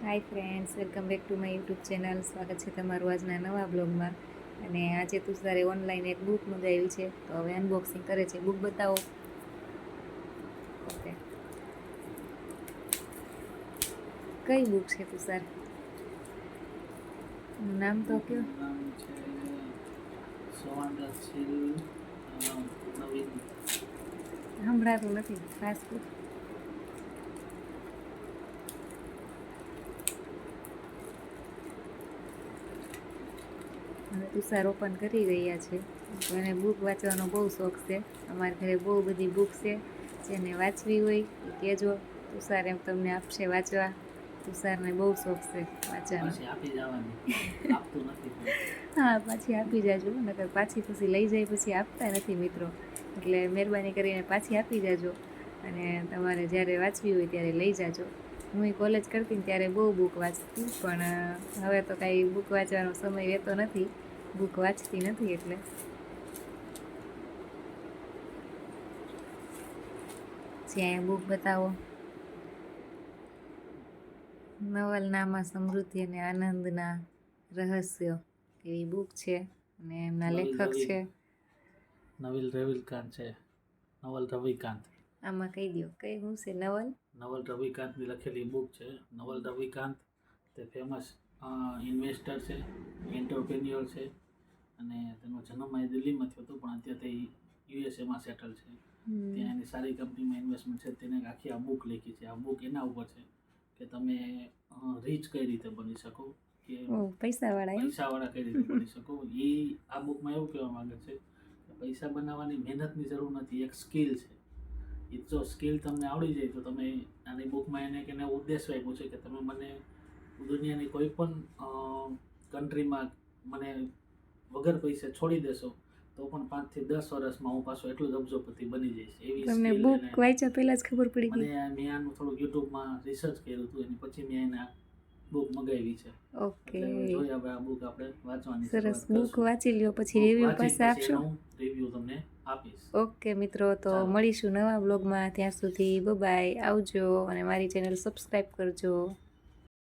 Hi friends, welcome back to my YouTube channel. સ્વાગત છે તમારું આજના નવા બ્લોગમાં. અને આજે તુષારે ઓનલાઈન એક બુક મંગાવી છે, તો હવે અનબોક્સિંગ કરે છે. બુક બતાવો. ઓકે, કઈ બુક છે તુષાર? નામ તો કયો. નામ છે સંવાદશીલ નવીન. સંભળાતું નથી, ફાસ્ટ. હવે તુષાર ઓપન કરી રહ્યા છે. તો એને બુક વાંચવાનો બહુ શોખ છે. અમારા ઘરે બહુ બધી બુક છે. જેને વાંચવી હોય એ કહેજો, તુષાર એમ તમને આપશે વાંચવા. તુષારને બહુ શોખ છે વાંચવાનો. આપી જવાની, આપતું નથી. હા, પાછી આપી જાજો, નકર પાછી પછી લઈ જાય પછી આપતા નથી મિત્રો. એટલે મહેરબાની કરીને પાછી આપી જાજો. અને તમારે જ્યારે વાંચવી હોય ત્યારે લઈ જાજો. હું કોલેજ કરતી ને ત્યારે બહુ બુક વાંચતી, પણ હવે તો કાંઈ બુક વાંચવાનો સમય રહેતો નથી. બુક વાંચતી નથી એટલે. જ્યાં બુક બતાવો. નવલનામા સમૃદ્ધિ અને આનંદના રહસ્યો એવી બુક છે, અને એમના લેખક છે નવલ રવિકાંત છે. નવલ રવિકાંત. આમાં કહી દો કઈ હું છે. નવલ રવિકાંતની લખેલી બુક છે. નવલ રવિકાંત તે ફેમસ ઇન્વેસ્ટર છે, એન્ટરપ્રેન્યોર છે, અને તેનો જન્મ અહીં દિલ્હીમાં થયો હતો, પણ અત્યારે તે યુએસએમાં સેટલ છે. ત્યાં એની સારી કંપનીમાં ઇન્વેસ્ટમેન્ટ છે. તેને આખી આ બુક લખી છે. આ બુક એના ઉપર છે કે તમે રીચ કઈ રીતે બની શકો, કે પૈસાવાળા કઈ રીતે બની શકો. એ આ બુકમાં એવું કહેવા માંગે છે કે પૈસા બનાવવાની મહેનતની જરૂર નથી, એક સ્કિલ છે. એ જો સ્કિલ તમને આવડી જાય તો તમે આની બુકમાં એને ઉદ્દેશ આપ્યો છે કે તમે મને દુનિયાની કોઈ પણ કન્ટ્રીમાં મને વગર પૈસે છોડી દેશો તો પણ 5 થી 10 વર્ષમાં હું પાછો એટલો જ અબજોપતિ બની જઈશ. એવી તમને બુક વાંચ્યા પહેલા જ ખબર પડી ગઈ? મેં આનું થોડુંક યુટ્યુબમાં રિસર્ચ કર્યું હતું, એની પછી મેં એને બુક મગાવી છે. ઓકે, જોઈએ હવે આ બુક આપણે વાંચવાની. સરસ, બુક વાંચી લ્યો, પછી રિવ્યુ પાસે આપશો. રિવ્યુ તમને આપીશ. ઓકે મિત્રો, તો મળીશું નવા બ્લોગમાં. ત્યાં સુધી બાય, આવજો, અને મારી ચેનલ સબસ્ક્રાઈબ કરજો.